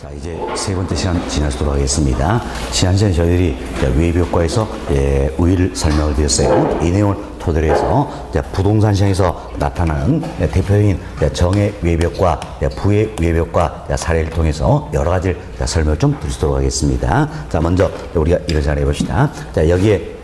자, 이제 세 번째 시간 지나도록 하겠습니다. 지난 시간에 저희들이 외벽과에서 우위를 설명을 드렸어요. 이 내용을 토대로 해서 부동산 시장에서 나타나는 대표적인 정의 외벽과 부의 외벽과 사례를 통해서 여러 가지 설명을 좀 드리도록 하겠습니다. 자, 먼저 우리가 이걸 잘 해봅시다. 자, 여기에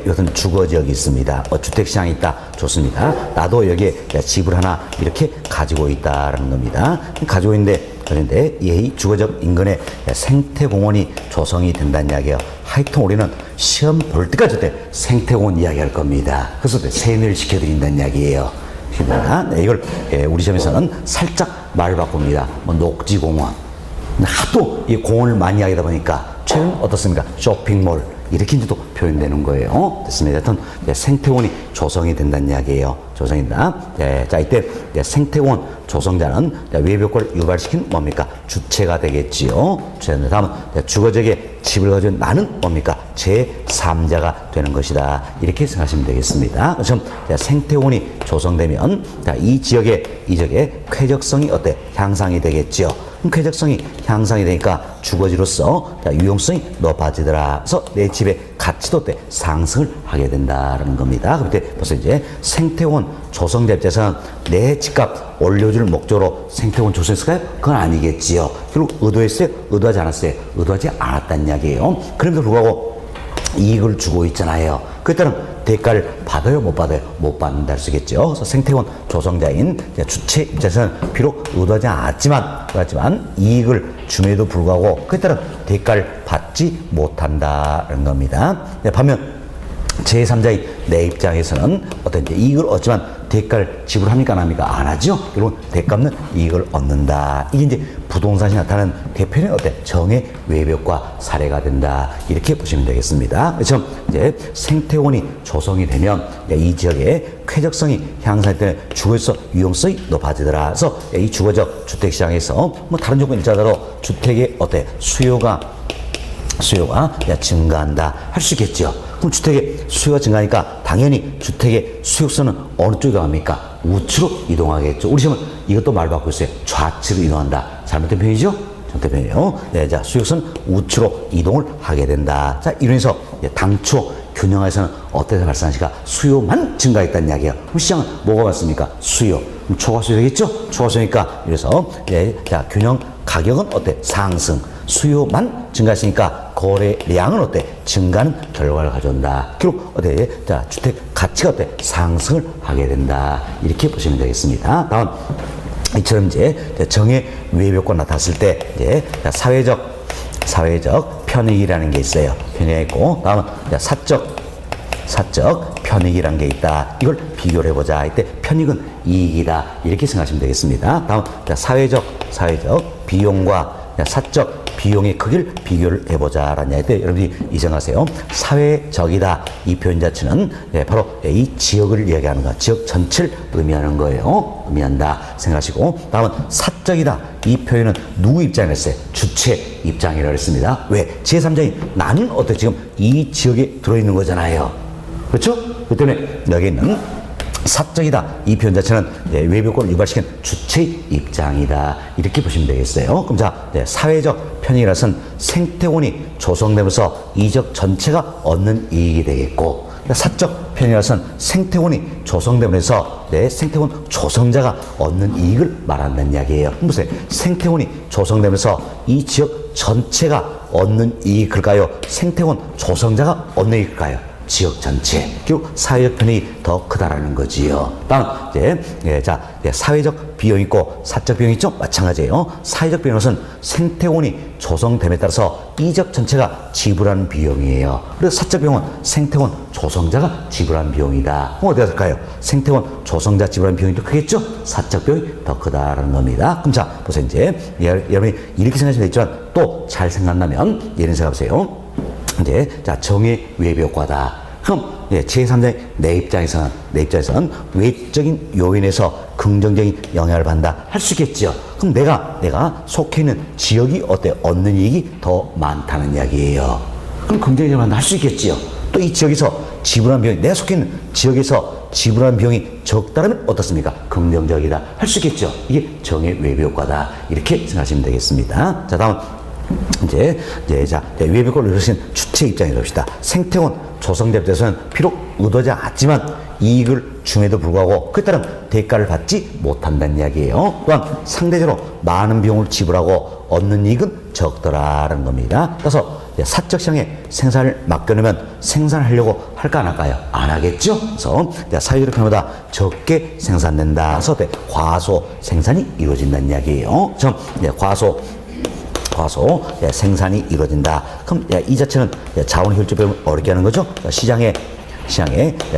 이것은 주거 지역이 있습니다. 주택 시장이 있다. 좋습니다. 나도 여기에 집을 하나 이렇게 가지고 있다라는 겁니다. 가지고 있는데, 그런데 이 주거적 인근에 생태공원이 조성이 된다는 이야기예요. 하여튼 우리는 시험 볼 때까지 생태공원 이야기할 겁니다. 그래서 세뇌를 시켜드린다는 이야기예요. 네, 이걸 우리 시험에서는 살짝 말을 바꿉니다. 뭐 녹지공원. 하도 이 공원을 많이 이야기하다 보니까 최근 어떻습니까? 쇼핑몰. 이렇게 이제도 표현되는 거예요. 됐습니다. 하여튼 생태공원이 조성이 된다는 이야기예요. 조성이다. 자, 이때 생태공원 조성자는 외벽과를 유발시킨 뭡니까? 주체가 되겠지요. 다음은 주거지역에 집을 가진 나는 뭡니까? 제3자가 되는 것이다. 이렇게 생각하시면 되겠습니다. 그래서 생태공원이 조성되면 이 지역의 쾌적성이 향상이 되겠지요. 쾌적성이 향상이 되니까 주거지로서 유용성이 높아지더라. 그래서 내 집의 가치도 상승을 하게 된다는 겁니다. 그때 벌써 이제 생태공원 조성자 입장에서는 내 집값 올려줄 목적으로 생태공원 조성했을까요? 그건 아니겠지요. 결국 의도했어요? 의도하지 않았어요? 의도하지 않았다는 이야기예요. 그럼에도 불구하고 이익을 주고 있잖아요. 그에 따른 대가를 받아요? 못 받아요? 못 받는다 할 수 있겠죠. 그래서 생태공원 조성자인 주체 입장에서는 비록 의도하지 않았지만 이익을 줌에도 불구하고 그에 따른 대가를 받지 못한다는 겁니다. 반면 제3자인 내 입장에서는 어떤 이익을 얻지만 대가를 지불합니까? 안 합니까? 안 하죠? 여러분, 대가 없는 이익을 얻는다. 이게 이제 부동산이 나타나는 대표적인 정의 외벽과 사례가 된다. 이렇게 보시면 되겠습니다. 그래서 이제 생태공원이 조성이 되면 이 지역의 쾌적성이 향상될 때는 주거에서 유용성이 높아지더라. 그래서 이 주거적 주택시장에서 뭐 다른 조건이 있자더라도 주택의 수요가 증가한다 할 수 있겠죠. 그럼 주택의 수요가 증가하니까 당연히 주택의 수요성은 어느 쪽에 갑니까? 우측으로 이동하겠죠. 우리 시험은 이것도 말 바꾸고 있어요. 좌측으로 이동한다. 잘못된 표현이죠? 잘못된 표현이에요. 네, 자, 수요성은 우측으로 이동을 하게 된다. 자, 이러면서 당초 균형에서는 어떻게 발생하니까 수요만 증가했다는 이야기예요. 그럼 시장은 뭐가 왔습니까? 수요. 그럼 초과 수요 되겠죠? 초과 수요니까 이래서 자, 균형 가격은 상승. 수요만 증가했으니까 거래량은 증가하는 결과를 가져온다. 결국 자, 주택 가치가 상승을 하게 된다. 이렇게 보시면 되겠습니다. 다음 이처럼 이제 정의 외벽과 나타났을 때 이제 사회적 편익이라는 게 있어요. 편익이 있고 다음은 사적 편익이라는 게 있다. 이걸 비교를 해보자. 이때 편익은 이익이다. 이렇게 생각하시면 되겠습니다. 다음 사회적 비용과 사적 비용의 크기를 비교를 해보자라는 이야기인데 여러분이 이정하세요. 사회적이다. 이 표현 자체는 바로 이 지역을 이야기하는 거, 지역 전체를 의미하는 거예요. 의미한다 생각하시고 다음은 사적이다. 이 표현은 누구 입장이라 했어요? 주체 입장이라고 했습니다. 왜? 제3자인 나는 지금 이 지역에 들어있는 거잖아요. 그렇죠? 그 때문에 여기 있는 사적이다. 이 표현 자체는 외벽권을 유발시킨 주체의 입장이다. 이렇게 보시면 되겠어요. 그럼 자, 사회적 편익이라서는 생태공원이 조성되면서 이적 전체가 얻는 이익이 되겠고, 사적 편익이라서는 생태공원이 조성되면서 생태공원 조성자가 얻는 이익을 말한다는 이야기예요. 보세요. 생태공원이 조성되면서 이 지역 전체가 얻는 이익일까요? 생태공원 조성자가 얻는 이익일까요? 지역 전체, 결국 사회적 편익이 더 크다라는 거지요. 다음, 자, 사회적 비용이 있고 사적 비용이 있죠? 마찬가지예요. 사회적 비용은 생태공원이 조성됨에 따라서 이적 전체가 지불하는 비용이에요. 그래서 사적 비용은 생태공원 조성자가 지불하는 비용이다. 그럼 어디가 될까요? 생태공원 조성자 지불하는 비용이 더 크겠죠? 사적 비용이 더 크다라는 겁니다. 그럼 자, 보세요. 이제 여러분이 이렇게 생각하시면 되겠지만 또 잘 생각나면 예를 생각해보세요. 이제 자, 정의 외벽과다. 그럼 제3자의 내 입장에서는 외적인 요인에서 긍정적인 영향을 받는다 할 수 있겠죠. 그럼 내가 속해 있는 지역이 얻는 이익이 더 많다는 이야기예요. 그럼 긍정적인 영향을 할 수 있겠지요. 또 이 지역에서 지불한 비용이, 내가 속해 있는 지역에서 지불한 비용이 적다면 어떻습니까? 긍정적이다 할 수 있겠죠. 이게 정의 외부 효과다. 이렇게 생각하시면 되겠습니다. 자, 다음 자, 외부 효과를 이루신 주체 입장에 봅시다. 생태원 조성대표에서는 비록 의도하지 않았지만 이익을 줌에도 불구하고 그에 따른 대가를 받지 못한다는 이야기예요. 또한 상대적으로 많은 비용을 지불하고 얻는 이익은 적더라라는 겁니다. 따라서 사적 시장에 생산을 맡겨놓으면 생산하려고 할까 안 할까요? 안 하겠죠? 그래서 사회적 편보다 적게 생산된다. 그래서 과소 생산이 이루어진다는 이야기예요. 과소 생산이 이루어진다. 그럼 이 자체는 자원 효율적으로 어렵게 하는 거죠. 시장에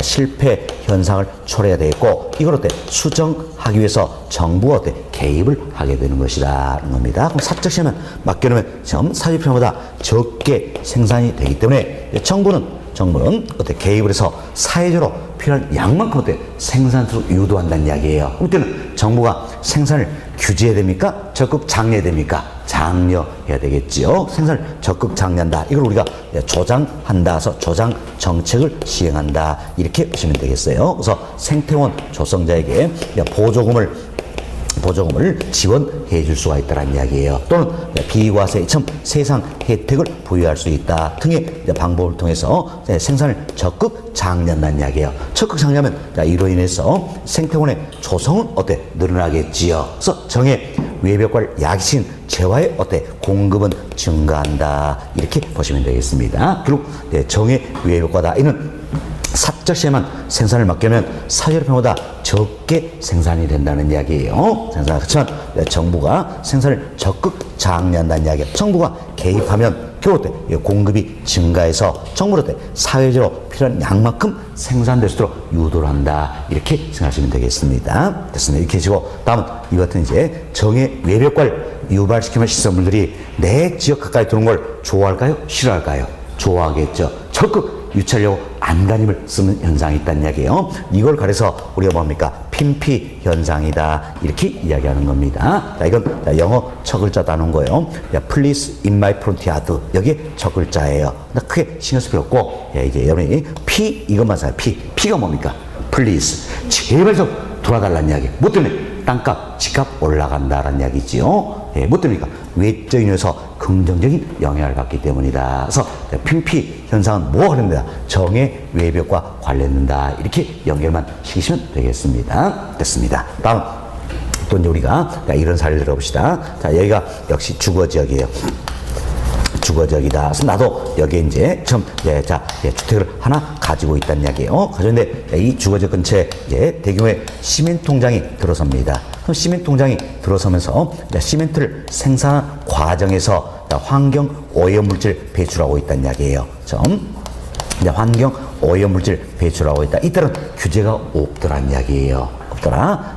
실패 현상을 초래해야 되겠고, 이걸 수정하기 위해서 정부가 개입을 하게 되는 것이라는 겁니다. 그럼 사적 시장은 맡겨놓으면 사회적 필요보다 적게 생산이 되기 때문에 정부는 개입을 해서 사회적으로 필요한 양만큼 생산으로 유도한다는 이야기예요. 그때는 정부가 생산을 규제해야 됩니까? 적극 장려해야 됩니까? 장려해야 되겠지요. 생산을 적극 장려한다. 이걸 우리가 조장한다. 해서 조장 정책을 시행한다. 이렇게 보시면 되겠어요. 그래서 생태원 조성자에게 보조금을 지원해 줄 수가 있다는 이야기예요. 또는 비과세 세상 혜택을 부여할 수 있다 등의 방법을 통해서 생산을 적극 장려한다는 이야기예요. 적극 장려하면 이로 인해서 생태원의 조성은 늘어나겠지요. 그래서 정의 외부 효과를 야기신 재화의 공급은 증가한다. 이렇게 보시면 되겠습니다. 결국 정의 외부 효과다. 이는 사적 시에만 생산을 맡기면 사회적 평보다 적게 생산이 된다는 이야기예요. 그렇지만 정부가 생산을 적극 장려한다는 이야기예요. 정부가 개입하면 결국 공급이 증가해서 정부로 사회적으로 필요한 양만큼 생산될 수 있도록 유도를 한다. 이렇게 생각하시면 되겠습니다. 됐습니다. 이렇게 해주고 다음은 이 같은 정의 외부 효과를 유발시키는 시설물들이 내 지역 가까이 들어온 걸 좋아할까요? 싫어할까요? 좋아하겠죠. 적극 유치하려고 안간힘을 쓰는 현상이 있다는 이야기예요. 이걸 가려서 우리가 뭡니까? 핀피 현상이다. 이렇게 이야기하는 겁니다. 자, 이건 영어 첫 글자 나눈 거예요. Please in my front yard. 여기에 첫 글자예요. 크게 신경 쓸 필요 없고, 이제 여러분이 P 이것만 써요. P가 뭡니까? Please. 제발 좀 돌아달라는 이야기. 뭐 때문에? 땅값, 집값 올라간다라는 이야기지요. 뭐 때문입니까? 외적인 요소에서 긍정적인 영향을 받기 때문이다. 그래서 핀피 현상은 뭐가 관련된다? 정의 외벽과 관련된다. 이렇게 연결만 시키시면 되겠습니다. 됐습니다. 다음 또 이제 우리가 이런 사례를 들어봅시다. 자, 여기가 역시 주거지역이에요. 주거지역이다. 그래서 나도 여기에 주택을 하나 가지고 있다는 이야기예요. 가졌는데 이 주거지역 근처에 대규모의 시멘트 공장이 들어섭니다. 그럼 시멘트 공장이 들어서면서 시멘트를 생산하는 과정에서 환경 오염물질 배출하고 있다는 이야기예요. 환경 오염물질 배출하고 있다. 이때는 규제가 없더라는 이야기예요.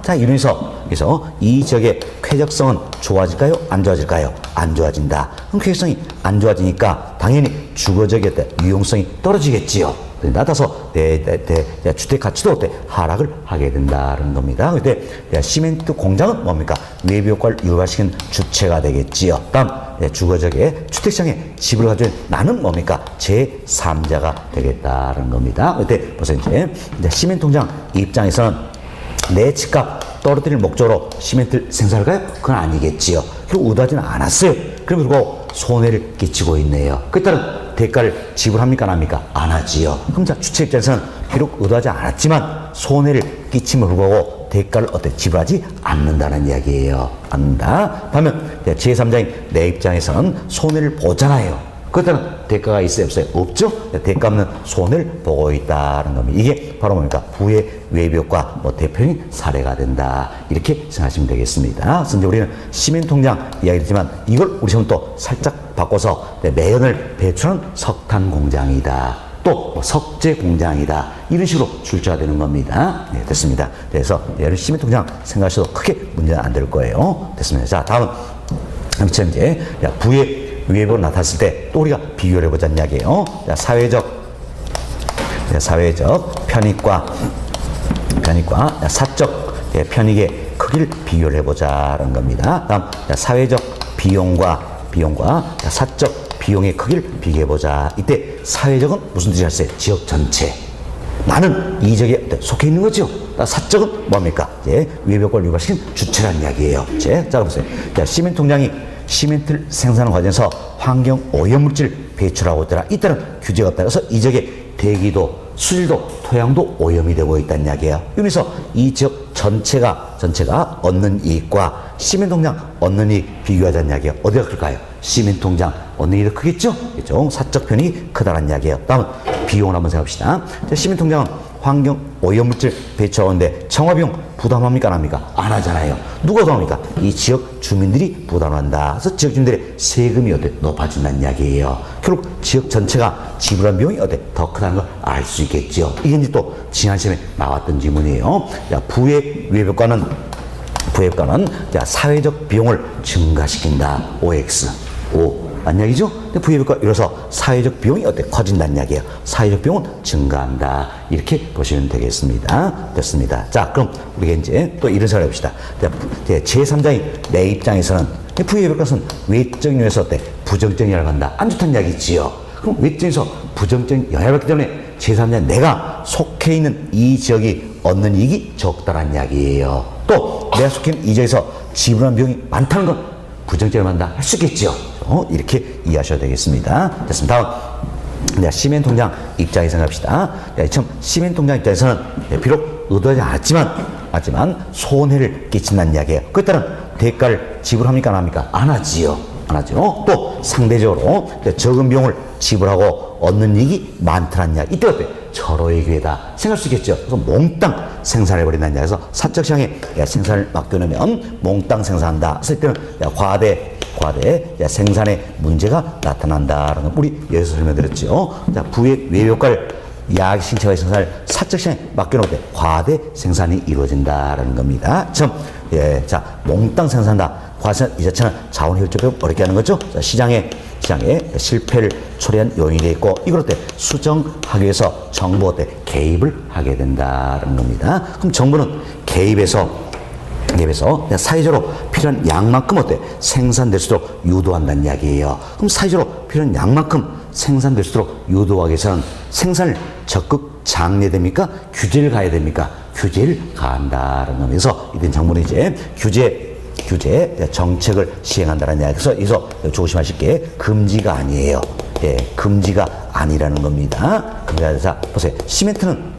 자, 이로 그래서 이 지역의 쾌적성은 좋아질까요? 안 좋아질까요? 안 좋아진다. 그럼 쾌적성이 안 좋아지니까 당연히 주거지역의 유용성이 떨어지겠지요. 따라서 주택 가치도 하락을 하게 된다는 겁니다. 그때 시멘트 공장은 뭡니까? 외부 효과를 유발시키는 주체가 되겠지요. 다음 주거지역의 주택시장에 집을 가진 나는 뭡니까? 제3자가 되겠다는 겁니다. 그때 벌써 이제 시멘트 공장 입장에서는 내 집값 떨어뜨릴 목적으로 시멘트를 생산할까요? 그건 아니겠지요. 결국 의도하지는 않았어요. 그리고 손해를 끼치고 있네요. 그에 따른 대가를 지불합니까? 안 합니까? 안 하지요. 그럼 주체 입장에서는 비록 의도하지 않았지만 손해를 끼침을 불구하고 대가를 지불하지 않는다는 이야기예요. 않는다. 반면 제3자인 내 입장에서는 손해를 보잖아요. 그때는 대가가 있어요? 없어요? 없죠? 대가 없는 손해를 보고 있다는 겁니다. 이게 바로 뭡니까? 부의 외부 효과 대표적인 사례가 된다. 이렇게 생각하시면 되겠습니다. 그래서 이제 우리는 시멘트 공장 이야기했지만 이걸 우리 지금 또 살짝 바꿔서 매연을 배출하는 석탄 공장이다. 또 석재 공장이다. 이런 식으로 출제가 되는 겁니다. 네, 됐습니다. 그래서 여러분 시멘트 공장 생각하셔도 크게 문제는 안 될 거예요. 됐습니다. 자, 다음은 이제 부의 외부로 나타났을 때 또 우리가 비교를 해보자는 이야기예요. 자, 사회적 편익과 사적 편익의 크기를 비교를 해보자는 겁니다. 다음 사회적 비용과 사적 비용의 크기를 비교해보자. 이때 사회적은 무슨 뜻이 할까요? 지역 전체. 나는 이 지역에 속해 있는 거죠. 사적은 뭡니까? 위해의 효과를 유발시킨 주체라는 이야기예요. 자, 보세요. 자, 시멘트 공장이 시멘트를 생산하는 과정에서 환경 오염물질 배출하고 있더라. 이때는 규제가 없다. 그래서 이 지역의 대기도, 수질도, 토양도 오염이 되고 있다는 이야기예요. 그래서 이 지역 전체가 얻는 이익과 시멘트 공장 얻는 이익 비교하자는 이야기예요. 어디가 클까요? 시멘트 공장 얻는 이익이 더 크겠죠? 그렇죠? 사적 편익이 크다는 이야기예요. 다음은 비용을 한번 생각합시다. 자, 시멘트 공장은 환경 오염물질 배출하는데 청화비용 부담합니까? 안 합니까? 안 하잖아요. 누가 부담합니까? 이 지역 주민들이 부담한다. 그래서 지역 주민들의 세금이 높아진다는 이야기예요. 결국 지역 전체가 지불한 비용이 더 크다는 걸 알 수 있겠죠. 이게 이제 또 지난 시험에 나왔던 질문이에요. 자, 부의 위협효과는 사회적 비용을 증가시킨다. OX. 란 이야기죠? 근데 부의효과 이래서 사회적 비용이 커진다는 이야기예요. 사회적 비용은 증가한다. 이렇게 보시면 되겠습니다. 됐습니다. 자, 그럼 우리가 이제 또 이런 생각을 해봅시다. 제3자인 내 입장에서는 부의효과는 외적인 면에서 부정적인 영향을 받는다. 안 좋다는 이야기지요. 그럼 외적에서 부정적인 영향을 받기 때문에 제3자인 내가 속해 있는 이 지역이 얻는 이익이 적다라는 이야기예요. 또 내가 속해 있는 이 지역에서 지불하는 비용이 많다는 건 부정적인 영향을 받는다 할 수 있겠죠. 이렇게 이해하셔야 되겠습니다. 됐습니다. 다음, 시멘트 공장 입장에 생각합시다. 참 시멘트 공장 입장에서는 비록 의도하지 않았지만 손해를 끼친다는 이야기예요. 그에 따른 대가를 지불합니까? 안 합니까? 안 하지요. 안 하죠. 또 상대적으로 적은 비용을 지불하고 얻는 이익이 많다는 이야기. 이때 어때? 절호의 기회다. 생각할 수 있겠죠. 그래서 몽땅 생산해버린다는 이야기. 그래서 사적 시장에 생산을 맡겨놓으면 몽땅 생산한다. 그래서 이때는 과대 생산에 문제가 나타난다라는 걸 우리 여기서 설명드렸죠. 자, 부의 외효과를 야학 신체와의 생산을 사적 시장에 맡겨놓을 때 과대 생산이 이루어진다라는 겁니다. 자, 몽땅 생산한다. 과세는 이 자체는 자원 효율적으로 어렵게 하는 거죠. 자, 시장에 실패를 초래한 요인이 되어 있고 이걸 수정하기 위해서 정부가 개입을 하게 된다는 겁니다. 그럼 정부는 개입해서 사회적으로 필요한 양만큼 생산될 수 있도록 유도한다는 이야기예요. 그럼 사회적으로 필요한 양만큼 생산될 수 있도록 유도하기 위해서는 생산을 적극 장려됩니까? 규제를 가야 됩니까? 규제를 가한다는 겁니다. 이런 정부는 이제 규제 정책을 시행한다는 이야기. 그래서 조심하실 게 금지가 아니에요. 금지가 아니라는 겁니다. 그래서 보세요. 시멘트는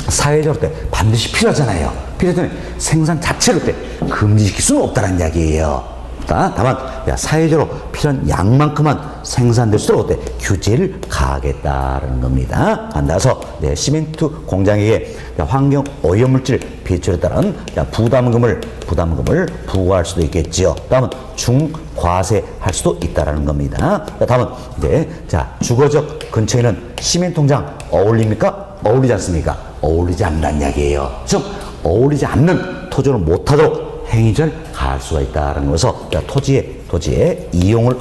사회적으로 반드시 필요하잖아요. 필요하더니 생산 자체로 금지시킬 수는 없다는 이야기예요. 다만 사회적으로 필요한 양만큼만 생산될 수 있도록 규제를 가하겠다는 겁니다. 따라서 시멘트 공장에게 환경 오염물질 배출에 따른 부담금을 부과할 수도 있겠지요. 다음은 중과세할 수도 있다는 겁니다. 다음은 주거적 근처에는 시멘트 공장 어울립니까? 어울리지 않습니까? 어울리지 않는다는 이야기예요. 즉 어울리지 않는 토지를 못하도록 행위를 가할 수가 있다는 것에서 토지의 이용을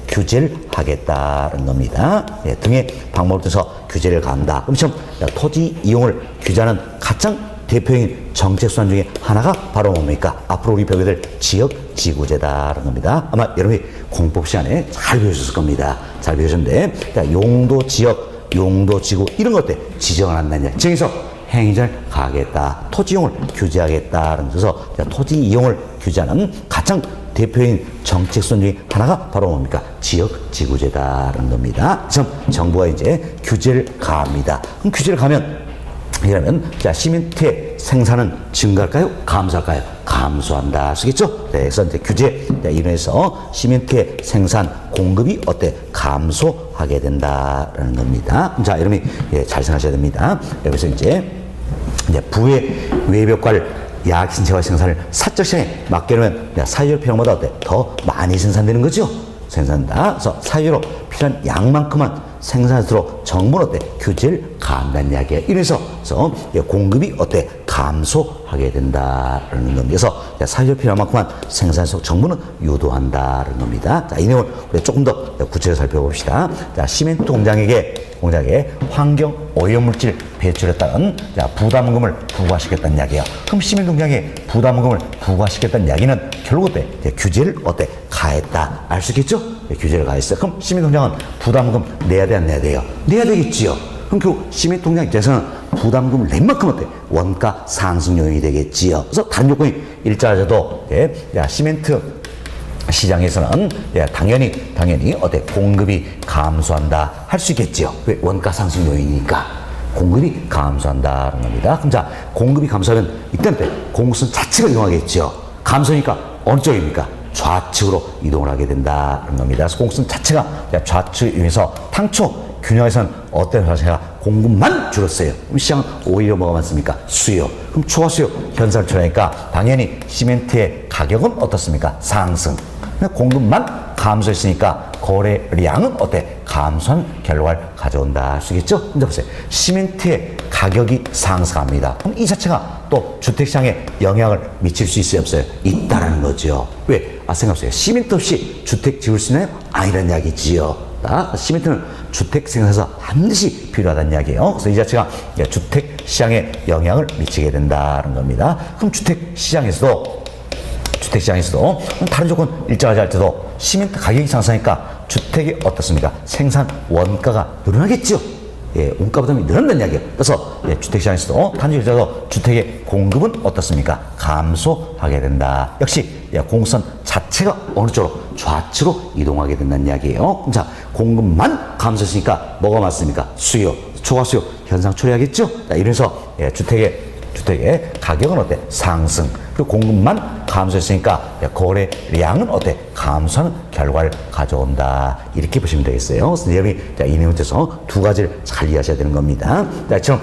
규제를 하겠다는 겁니다. 등의 방법을 통해서 규제를 가한다. 그럼 토지 이용을 규제하는 가장 대표적인 정책 수단 중에 하나가 바로 뭡니까? 앞으로 우리 배우게 될 지역지구제다라는 겁니다. 아마 여러분이 공법 시간에 잘 배우셨을 겁니다. 잘 배우셨는데 용도 지역, 용도 지구 이런 것들 지정을 한다는 이야기. 지정해서 행위를 가하겠다. 토지 이용을 규제하겠다는 그래서 토지 이용을 규제하는 가장 대표인 정책 수단 중에 하나가 바로 뭡니까? 지역지구제다라는 겁니다. 그래서 정부가 이제 규제를 가합니다. 그럼 규제를 가면 이러면 시멘트의 생산은 증가할까요? 감소할까요? 감소한다. 쓰겠죠? 그래서 이제 규제 이론에서 시멘트의 생산 공급이 감소하게 된다라는 겁니다. 자, 여러분이 잘 생각하셔야 됩니다. 여기서 이제 부의 외벽과를 야학 신체화 생산을 사적 시장에 맡겨놓으면 사회적 필요보다 더 많이 생산되는 거죠. 생산한다. 그래서 사회적으로 필요한 양만큼만 생산할수록 정부는 규제를 가한다는 이야기예요. 이래서 공급이 감소하게 된다는 겁니다. 그래서 사회적 필요한 만큼만 생산 속 정부는 유도한다는 겁니다. 자, 이 내용을 우리 조금 더 구체적으로 살펴봅시다. 자, 시멘트 공장에 환경 오염물질 배출에 따른 부담금을 부과시켰다는 이야기예요. 그럼 시멘트 공장에 부담금을 부과시켰다는 이야기는 결국 어때? 규제를 어때? 가했다. 알 수 있겠죠? 규제를 가했어요. 그럼 시멘트 공장은 부담금 내야 돼, 안 내야 돼요? 내야 되겠지요. 그럼 결국 시멘트 공장 입장에서는 부담금을 낸 만큼 어때? 원가 상승 요인이 되겠지요. 그래서 다른 요건이 일자라도 시멘트 시장에서는 당연히 어때? 공급이 감소한다 할 수 있겠지요. 왜? 원가 상승 요인이니까 공급이 감소한다는 겁니다. 그럼 자, 공급이 감소하면 이때는 공급선 자체가 이동하겠지요. 감소니까 어느 쪽입니까? 좌측으로 이동을 하게 된다는 겁니다. 그래서 공급선 자체가 좌측에 의해서 당초 균형에서는 어떤 자체가 공급만 줄었어요. 그럼 시장은 오히려 뭐가 많습니까? 수요. 그럼 초과 수요 현상을 초래하니까 당연히 시멘트의 가격은 어떻습니까? 상승. 공급만 감소했으니까 거래량은 어때? 감소한 결과를 가져온다. 아시겠죠? 이제 보세요. 시멘트의 가격이 상승합니다. 그럼 이 자체가 또 주택시장에 영향을 미칠 수 있어요? 없어요? 있다라는 거죠. 왜? 생각해보세요. 시멘트 없이 주택 지을 수 있나요? 아니라는 이야기지요. 시멘트는 주택 생산에서 반드시 필요하다는 이야기예요. 그래서 이 자체가 주택 시장에 영향을 미치게 된다는 겁니다. 그럼 주택 시장에서도 다른 조건 일정하지 않을 때도 시멘트 가격이 상승하니까 주택이 어떻습니까? 생산 원가가 늘어나겠죠. 원가 부담이 늘어난다는 이야기예요. 그래서 주택시장에서도 단지일자도 주택의 공급은 어떻습니까? 감소하게 된다. 역시 공급선 자체가 어느 쪽으로? 좌측으로 이동하게 된다는 이야기예요. 자, 공급만 감소했으니까 뭐가 맞습니까? 수요, 초과 수요 현상 초래하겠죠. 자, 이래서 주택의 가격은 어때? 상승. 그리고 공급만 감소했으니까 거래량은 어때? 감소하는 결과를 가져온다. 이렇게 보시면 되겠어요. 그래서 여러분이 이 내용에서 두 가지를 잘 이해하셔야 되는 겁니다. 자, 지금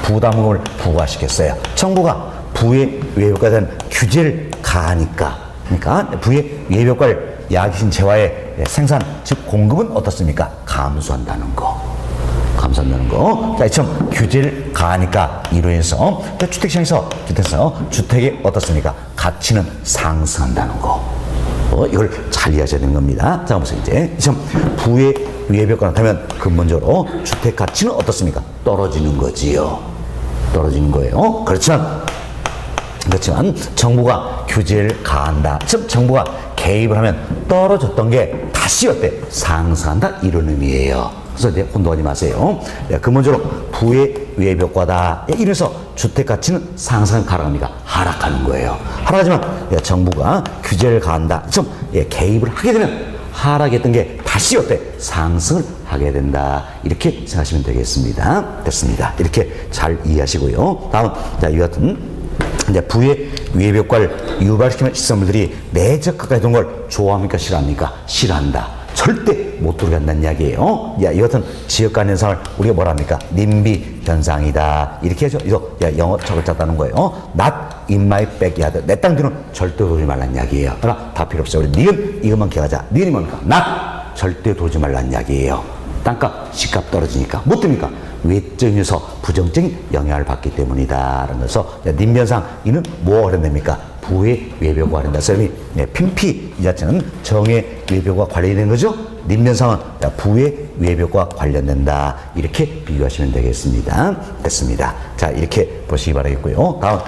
부담금을 부과시켰어요. 정부가 부의 외효과에 대한 규제를 가하니까, 그러니까 부의 외효과를 야기신 재화의 생산, 즉 공급은 어떻습니까? 감소한다는 거. 자, 참 규제를 가하니까 이로 인해서 주택시장에서 주택의 어떻습니까? 가치는 상승한다는 거. 이걸 잘 이해하셔야 되는 겁니다. 자, 보세요. 이제 참 부의 위해효과가 나타나면 근본적으로 주택 가치는 어떻습니까? 떨어지는 거지요. 떨어지는 거예요. 그렇지만 정부가 규제를 가한다. 즉 정부가 개입을 하면 떨어졌던 게 다시 어때? 상승한다. 이런 의미예요. 그래서 이제 혼동하지 마세요. 근본적으로 부의 위협 효과다. 이래서 주택 가치는 상승 가라앉니까 하락하는 거예요. 하락하지만 정부가 규제를 가한다. 좀 개입을 하게 되면 하락했던 게 다시 어때? 상승을 하게 된다. 이렇게 생각하시면 되겠습니다. 됐습니다. 이렇게 잘 이해하시고요. 다음, 자, 이 같은 이제 부의 위협 효과를 유발시키는 시설물들이 내적 가까이 둔 걸 좋아합니까? 싫어합니까? 싫어한다. 절대 못 들어오게 한다는 이야기예요. 이 같은 지역 간 현상을 우리가 뭐라 합니까? 님비 현상이다. 이렇게 해서 영어 적을 짰다는 거예요. Not in my backyard. 내 땅 뒤는 절대 돌지 말라는 이야기예요. 그러나 다 필요 없어요. 우리 니은 이것만 기억하자. 니은이 뭡니까? Not. 절대 돌지 말라는 이야기예요. 땅값, 집값 떨어지니까. 못 됩니까? 외적인 요소, 부정적인 영향을 받기 때문이다. 그래서 님변상 이는 뭐가 관련됩니까? 부의 외벽과 관련된다. 쌤이 핀피 이 자체는 정의 외벽과 관련이 되는 거죠. 님변상은 부의 외벽과 관련된다. 이렇게 비교하시면 되겠습니다. 됐습니다. 자, 이렇게 보시기 바라겠고요. 다음.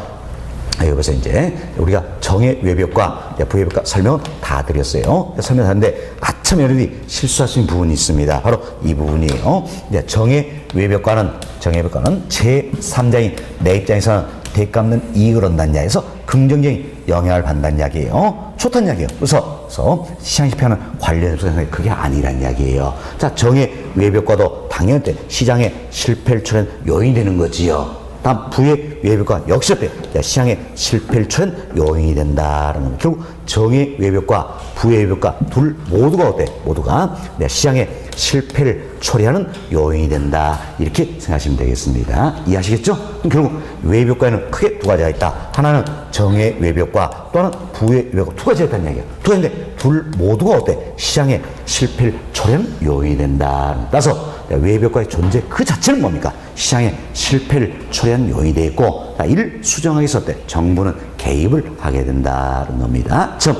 여기서 이제 우리가 정의 외벽과 부의 외벽과 설명은 다 드렸어요. 설명하는데 아참 여러분이 실수할 수 있는 부분이 있습니다. 바로 이 부분이에요. 정의 외벽과는 제3자인 내 입장에서는 대값는 이익을 얻는다는 이야기에서 긍정적인 영향을 받는다는 이야기예요. 좋다는 이야기예요. 그래서 시장 실패하는 관련 요소는 그게 아니라는 이야기예요. 자, 정의 외벽과도 당연히 시장의 실패를 초래한 요인이 되는 거지요. 다음 부의 외벽과 역시 시장의 실패를 초래한 요인이 된다는 겁니다. 결국 정의 외벽과 부의 외벽과 둘 모두가 모두가 시장의 실패를 초래하는 요인이 된다. 이렇게 생각하시면 되겠습니다. 이해하시겠죠? 그럼 결국 외벽과에는 크게 두 가지가 있다. 하나는 정의 외벽과 또 하나는 부의 외벽과 두 가지가 있다는 이야기예요. 두 가지인데 둘 모두가 시장의 실패를 초래하는 요인이 된다. 따라서 외벽과의 존재 그 자체는 뭡니까? 시장의 실패를 초래하는 요인이 되어 있고, 이를 수정하기 위해서 정부는 개입을 하게 된다는 겁니다. 즉,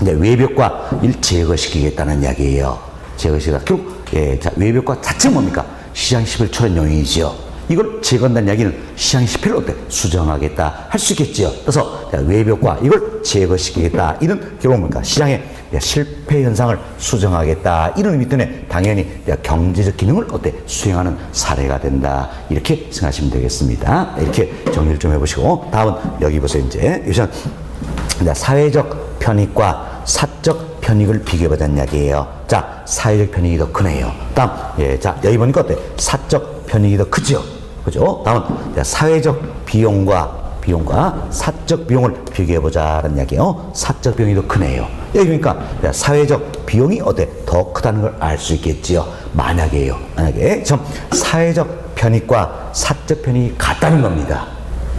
외벽과 일 제거시키겠다는 이야기예요. 제거시키다. 결국, 자, 외벽과 자체 뭡니까? 시장 11 출현 요인이지요. 이걸 제거한다는 이야기는 시장 11을 어때? 수정하겠다 할 수 있겠지요. 그래서 외벽과 이걸 제거시키겠다. 이런 결국 뭡니까? 시장의 실패 현상을 수정하겠다. 이런 의미 때문에 당연히 경제적 기능을 어때? 수행하는 사례가 된다. 이렇게 생각하시면 되겠습니다. 이렇게 정리를 좀 해보시고, 다음은 여기 보세요. 이제 우선 사회적 편익과 사적 편익을 비교해보자는 이야기예요. 자, 사회적 편익이 더 크네요. 다음, 자, 여기 보니까 어때? 사적 편익이 더 크죠? 그죠? 다음은 사회적 비용과 사적 비용을 비교해보자는 이야기예요. 사적 비용이 더 크네요. 여기 보니까 사회적 비용이 어때? 더 크다는 걸 알 수 있겠지요. 만약에 사회적 편익과 사적 편익이 같다는 겁니다.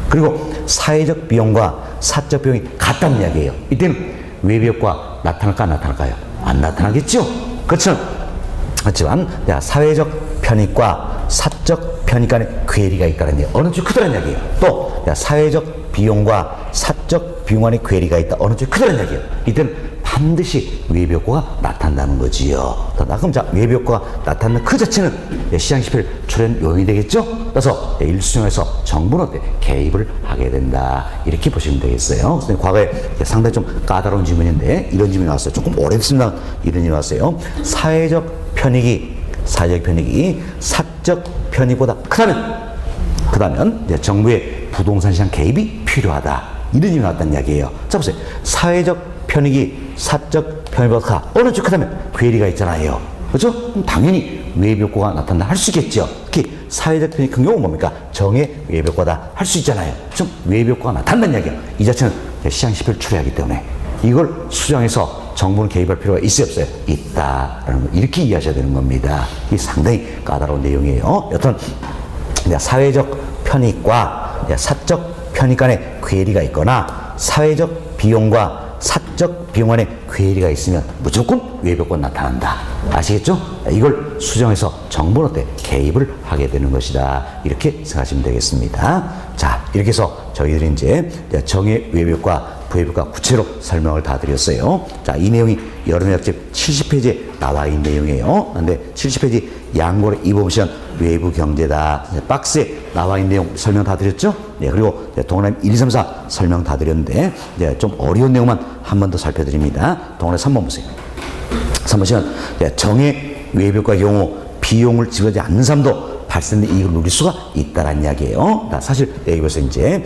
그리고 사회적 비용과 사적 비용이 같다는 이야기예요. 이때는 외벽과 나타날까 안 나타날까요? 안 나타나겠죠? 그렇지만 사회적 편익과 사적 편익 간의 괴리가 있다는 얘기. 어느 쪽이 크다는 이야기예요. 또 사회적 비용과 사적 비용 간의 괴리가 있다. 어느 쪽이 크다는 이야기예요. 이때는 반드시 외벽과가 나타난다는 거지요. 그럼 자, 외벽과가 나타나는 그 자체는 시장 11 출현 요인이 되겠죠? 그래서 일수용해서 정부는 어때? 개입을 하게 된다. 이렇게 보시면 되겠어요. 그래서 과거에 상당히 좀 까다로운 질문인데 이런 질문이 나왔어요. 조금 오래됐습니다. 이런 질문이 나왔어요. 사회적 편익이 사적 편익보다 크다면 이제 정부의 부동산 시장 개입이 필요하다. 이런 질문이 나왔다는 이야기예요. 자, 보세요. 사회적 편익이 사적 편익보다 어느 쪽 크다면 괴리가 있잖아요. 그렇죠? 그럼 당연히 외벽과가 나타난다 할 수 있겠죠. 특히 사회적 편익 큰 경우는 뭡니까? 정의 외벽과다 할 수 있잖아요. 좀 외벽과가 나타난다는 이야기예요. 이 자체는 시장 11 출현하기 때문에 이걸 수정해서 정부는 개입할 필요가 있어요, 없어요? 있다라는 거 이렇게 이해하셔야 되는 겁니다. 이게 상당히 까다로운 내용이에요. 여튼 사회적 편익과 사적 편익 간의 괴리가 있거나 사회적 비용과 사적 비용 간의 괴리가 있으면 무조건 외벽과 나타난다. 아시겠죠? 이걸 수정해서 정부는 어때? 개입을 하게 되는 것이다. 이렇게 생각하시면 되겠습니다. 자, 이렇게 해서 저희들이 이제 정의 외벽과 부외벽과 구체로 설명을 다 드렸어요. 자, 이 내용이 여름학집 70페이지에 나와 있는 내용이에요. 근데 70페이지 양고를 입어보시면 외부 경제다. 박스에 나와 있는 내용 설명 다 드렸죠? 네, 그리고 동그라미 1, 2, 3, 4 설명 다 드렸는데, 좀 어려운 내용만 한 번 더 살펴드립니다. 동그라미 3번 보세요. 3번 시간, 정의 외벽과 경우 비용을 지불하지 않는 사람도 발생된 이익을 누릴 수가 있다는 이야기예요. 사실 여기서 이제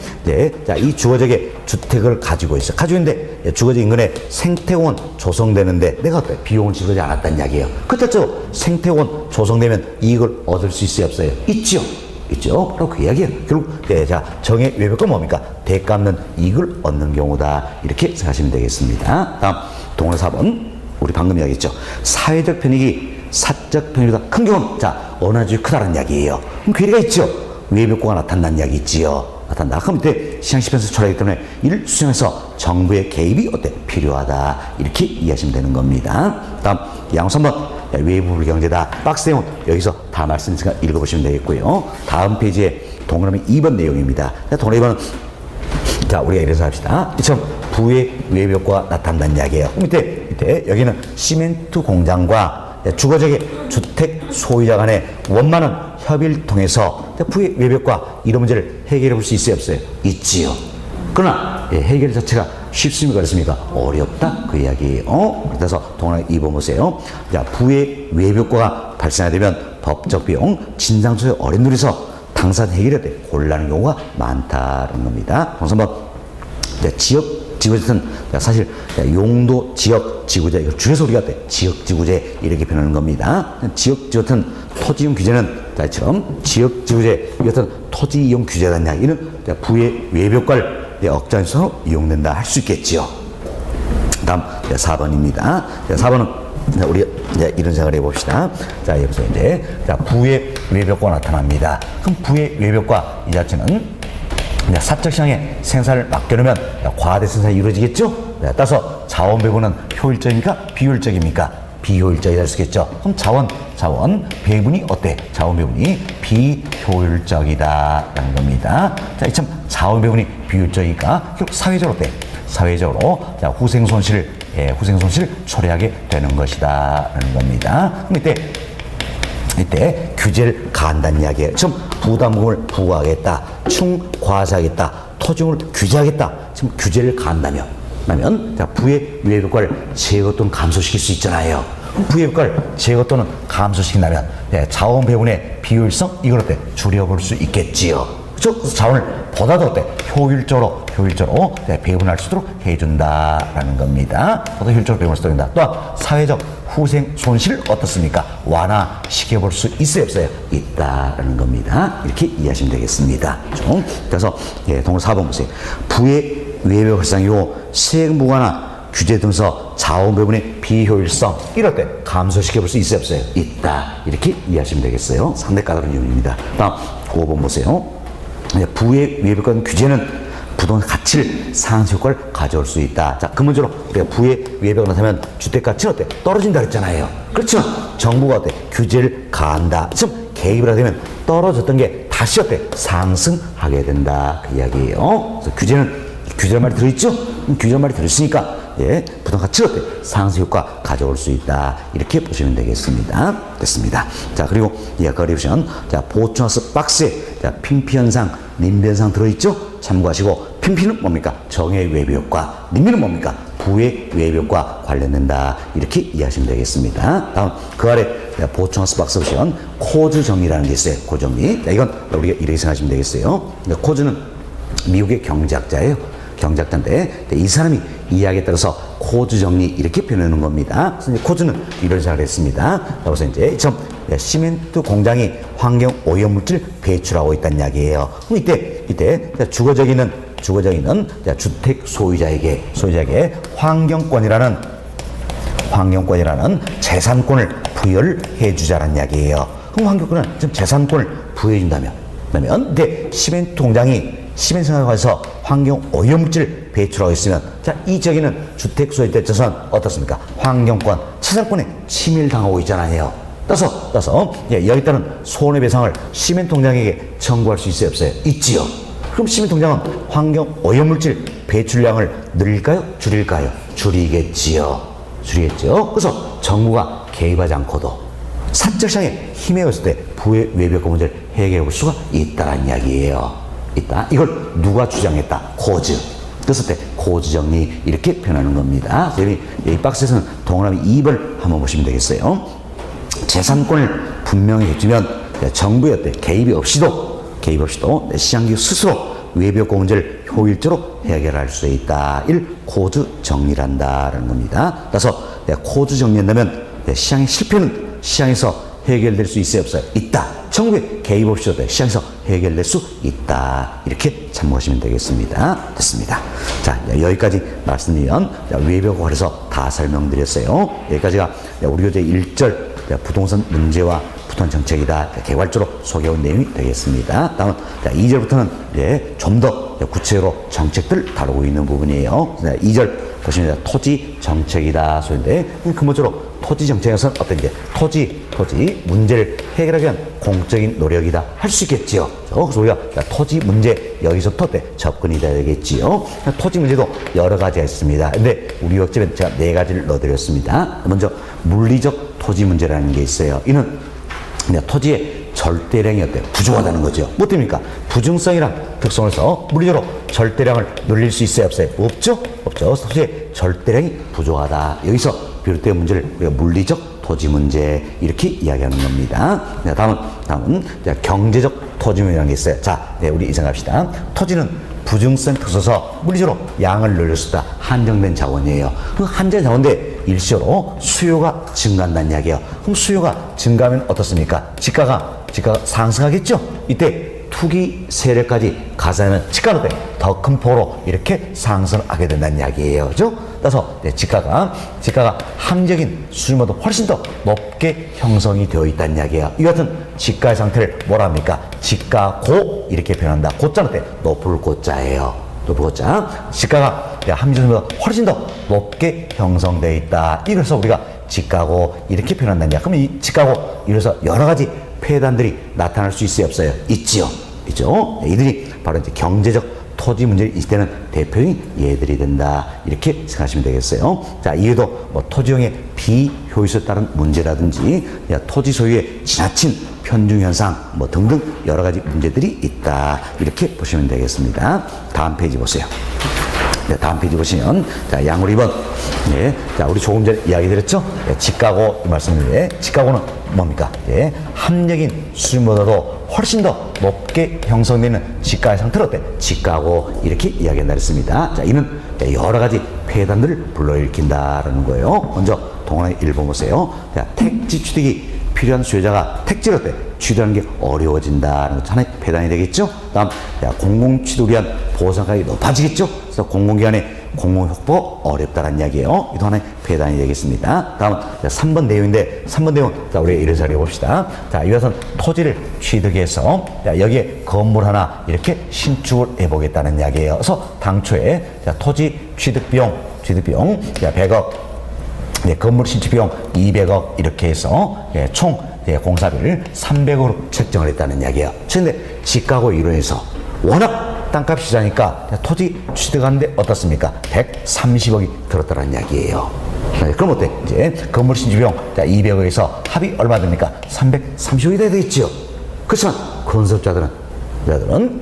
자, 이 주거지역에 주택을 가지고 있어. 가지고 있는데 주거지 인근에 생태공원 조성되는데 내가 어때? 비용을 지불하지 않았다는 이야기예요. 그렇죠? 생태공원 조성되면 이익을 얻을 수 있어요, 없어요? 있죠. 바로 그 이야기예요. 결국 자, 정의 외벽과 뭡니까? 대가 없는 이익을 얻는 경우다. 이렇게 생각하시면 되겠습니다. 다음 동그라미 4번 우리 방금 이야기했죠. 사회적 편익이 사적 편익보다 큰 경우는 자, 어느 쪽이 크다는 이야기예요. 그럼 괴리가 있죠. 외벽과가 나타난다는 이야기 있지요. 나타난다. 그럼 이때 시장 10에서 출하기 때문에 이를 수정해서 정부의 개입이 어때? 필요하다. 이렇게 이해하시면 되는 겁니다. 다음 양호 3번 외부 불경제다. 박스 내용 여기서 다 말씀드리니까 읽어보시면 되겠고요. 다음 페이지에 동그라미 2번 내용입니다. 동그라미 2번은 자, 우리가 이래서 합시다. 이처럼 부의 외벽과 나타난다는 이야기예요. 밑에 여기는 시멘트 공장과 주거지역의 주택 소유자 간의 원만한 협의를 통해서 부의 외벽과 이런 문제를 해결해 볼 수 있어요, 없어요? 있지요. 그러나 해결 자체가 쉽습니까, 어렵습니까? 어렵다 그 이야기예요. 그래서 동그라미 2번 보세요. 자, 부의 외벽과가 발생하게 되면 법적 비용, 진상조사 어렵누리서 당사자 해결할 때 곤란한 경우가 많다는 겁니다. 그래서 지역 지구제는 사실 용도 지역 지구제, 이거 줄여서 우리가 지역 지구제 이렇게 표현하는 겁니다. 지역 지구제는 토지 이용 규제는 자처럼 지역 지구제 이것은 토지 이용 규제라는 이야기는 부의 외벽과를 억제해서 이용된다 할 수 있겠지요. 다음 4번입니다. 4번은 우리 이제 이런 생각을 해봅시다. 자, 여기서 이제 부의 외벽과 나타납니다. 그럼 부의 외벽과 이 자체는 사적 시장에 생산을 맡겨놓으면 과대 생산이 이루어지겠죠? 따라서 자원 배분은 효율적입니까? 비효율적입니까? 비효율적이라 할 수 있겠죠? 그럼 자원 배분이 어때? 자원 배분이 비효율적이다라는 겁니다. 자, 이 참 자원 배분이 비효율적이니까 결국 사회적으로 어때? 사회적으로 자, 후생 손실을 초래하게 되는 것이다라는 겁니다. 그럼 이때 규제를 가한다는 이야기예요. 지금 부담금을 부과하겠다, 충과하하겠다, 토지금을 규제하겠다. 지금 규제를 가한다면, 자, 부의 위해 효과를 제거 또는 감소시킬 수 있잖아요. 부의 효과를 제거 또는 감소시킨다면 자원 배분의 비효율성 이걸 어때? 줄여볼 수 있겠지요. 그렇죠? 그래서 자원을 보다도 어때? 효율적으로 배분할 수 있도록 해준다라는 겁니다. 보다 효율적으로 배분할 수 있도록 한다. 또한 사회적 후생 손실을 어떻습니까? 완화시켜볼 수 있어요, 없어요? 있다라는 겁니다. 이렇게 이해하시면 되겠습니다. 좀. 그래서 동물 4번 보세요. 부의 외벽 발상이고 세금 부과나 규제 등에서 자원 배분의 비효율성 이럴 때 감소시켜볼 수 있어요, 없어요? 있다. 이렇게 이해하시면 되겠어요. 상당히 까다로운 이유입니다. 다음 5번 보세요. 부의 외벽과 규제는 부동산 가치를 상승 효과를 가져올 수 있다. 자, 근본적으로 우리가 부의 외벽을 나타나면 주택 가치는 어때? 떨어진다 그랬잖아요. 그렇죠? 정부가 어때? 규제를 가한다. 지금 개입을 하게 되면 떨어졌던 게 다시 어때? 상승하게 된다. 그 이야기예요. 그래서 규제란 말이 들어있죠? 규제란 말이 들어있으니까 부동산 가치를 어때? 상승 효과 가져올 수 있다. 이렇게 보시면 되겠습니다. 됐습니다. 자, 그리고 아까 보시면 자, 보충하우스 박스에 자, 핀피 현상, 님비 현상 들어있죠? 참고하시고 핀피는 뭡니까? 정의 외부 효과, 님비는 뭡니까? 부의 외부 효과 관련된다. 이렇게 이해하시면 되겠습니다. 다음 그 아래 보충하우스 박스 보시면 코즈 정리라는 게 있어요. 코즈 정리. 자, 이건 우리가 이렇게 생각하시면 되겠어요. 코즈는 미국의 경제학자예요. 경제학자인데 이 사람이 이야기에 따라서 코즈 정리 이렇게 표현하는 겁니다. 그래서 이제 코즈는 이런 생각을 했습니다. 그래서 이제 시멘트 공장이 환경 오염 물질 배출하고 있다는 이야기예요. 그럼 이때 주거적인 주택 소유자에게 환경권이라는 재산권을 부여해 주자는 이야기예요. 그럼 환경권은 지금 재산권을 부여해 준다면 근데 시멘트 공장이 시멘트 생산에서 환경 오염물질 배출하고 있으면 자, 이 지역에는 주택 소유자 입장에서는 어떻습니까? 환경권, 재산권에 침해를 당하고 있잖아요. 따라서 여기 따른 손해배상을 시멘트 공장에게 청구할 수 있어요, 없어요? 있지요. 그럼 시멘트 공장은 환경 오염물질 배출량을 늘릴까요? 줄일까요? 줄이겠지요. 그래서 정부가 개입하지 않고도 사적상에 힘에 있을 때 부의 외벽 문제를 해결해 볼 수가 있다는 이야기예요. 이걸 누가 주장했다? 코즈. 그랬을 때 코즈 정리 이렇게 표현하는 겁니다. 여기 이 박스에서는 동그라미 2번 한번 보시면 되겠어요. 재산권을 분명히 해주면 정부의 어때 개입이 없이도 시장기업 스스로 외벽 문제를 효율적으로 해결할 수 있다. 이를 코즈 정리란다라는 겁니다. 따라서 코즈 정리한다면 시장의 실패는 시장에서 해결될 수 있어요, 없어요? 있다. 정부의 개입 없이도 시장에서 해결될 수 있다. 이렇게 참고하시면 되겠습니다. 됐습니다. 자, 여기까지 말씀드리면 외벽과 관해서 다 설명드렸어요. 여기까지가 우리 교재 1절 부동산 문제와 부동산 정책이다. 개괄적으로 소개해온 내용이 되겠습니다. 다음은 2절부터는 좀 더 구체적으로 정책들을 다루고 있는 부분이에요. 2절 보시면 토지 정책이다. 소인데 근본적으로 토지 정책에서는 어떤 게 토지 문제를 해결하기 위한 공적인 노력이다 할 수 있겠지요. 그래서 우리가 토지 문제 여기서부터 접근이 돼야 되겠지요. 토지 문제도 여러 가지가 있습니다. 근데 우리 학점에 제가 4가지를 넣어드렸습니다. 먼저 물리적 토지 문제라는 게 있어요. 이는 토지의 절대량이 부족하다는 거죠. 뭐 때문입니까? 부증성이란 특성에서 물리적으로 절대량을 늘릴 수 있어요, 없어요? 없죠. 토지의 절대량이 부족하다. 여기서 비롯된 문제를 우리가 물리적 토지 문제 이렇게 이야기하는 겁니다. 다음은 경제적 토지 문제라는 게 있어요. 자, 우리 이 생각합시다. 토지는 부증성 특성에서 물리적으로 양을 늘릴 수 있다. 한정된 자원이에요. 그 한정된 자원인데 일시적으로 수요가 증가한다는 이야기예요. 그럼 수요가 증가하면 어떻습니까? 지가가 상승하겠죠? 이때 투기 세력까지 가산하면 지가는 더 큰 폭으로 이렇게 상승하게 된다는 이야기예요. 그죠? 따라서 지가가 함정인 수준보다 훨씬 더 높게 형성이 되어 있다는 이야기예요. 이 같은 지가의 상태를 뭐라 합니까? 지가고 이렇게 표현한다. 고자는 높을 고자예요. 높을 고자. 지가가 함정보다 훨씬 더 높게 형성되어 있다. 이래서 우리가 지가고 이렇게 표현한다는 이야기. 그럼 이 지가고 이래서 여러 가지 폐단들이 나타날 수 있어요, 없어요? 있죠. 이들이 바로 이제 경제적 토지 문제 이때는 대표인 예들이 된다. 이렇게 생각하시면 되겠어요. 자, 이에도 뭐 토지용의 비효율성에 따른 문제라든지 토지 소유의 지나친 편중 현상 뭐 등등 여러 가지 문제들이 있다. 이렇게 보시면 되겠습니다. 다음 페이지 보세요. 네, 다음 페이지 보시면 자, 양으로 2번. 예, 자, 우리 조금 전에 이야기 드렸죠? 예, 직가고 말씀드렸는데 직가고는 뭡니까? 예, 합력인 수준보다도 훨씬 더 높게 형성되는 직가의 상태를 어때? 직가고 이렇게 이야기한다 했습니다. 자, 이는 여러 가지 폐단들을 불러일으킨다라는 거예요. 먼저 동안의 1번 보세요. 자, 택지 취득이 필요한 수요자가 택지를 어때? 취득하는 게 어려워진다는 것 하나의 폐단이 되겠죠. 다음, 공공 취득을 위한 보상가격이 높아지겠죠. 그래서 공공기관의 공공효과가 어렵다는 이야기예요. 이도 하나의 폐단이 되겠습니다. 다음, 3번 내용인데 3번 내용 자, 우리 이런 자리에 봅시다. 자, 이것은 토지를 취득해서 자, 여기에 건물 하나 이렇게 신축을 해보겠다는 이야기예요. 그래서 당초에 자, 토지 취득비용 자, 100억 네, 건물 신축 비용 200억 이렇게 해서 예, 총 공사비를 300억으로 책정을 했다는 이야기예요. 그런데 직가고 이론에서 워낙 땅값이 비싸니까 토지 취득하는데 어떻습니까? 130억이 들었다는 이야기예요. 네, 그럼 어때? 이제 건물 신축 비용 200억에서 합이 얼마 됩니까? 330억이 돼야 되겠죠. 그렇지만 건설업자들은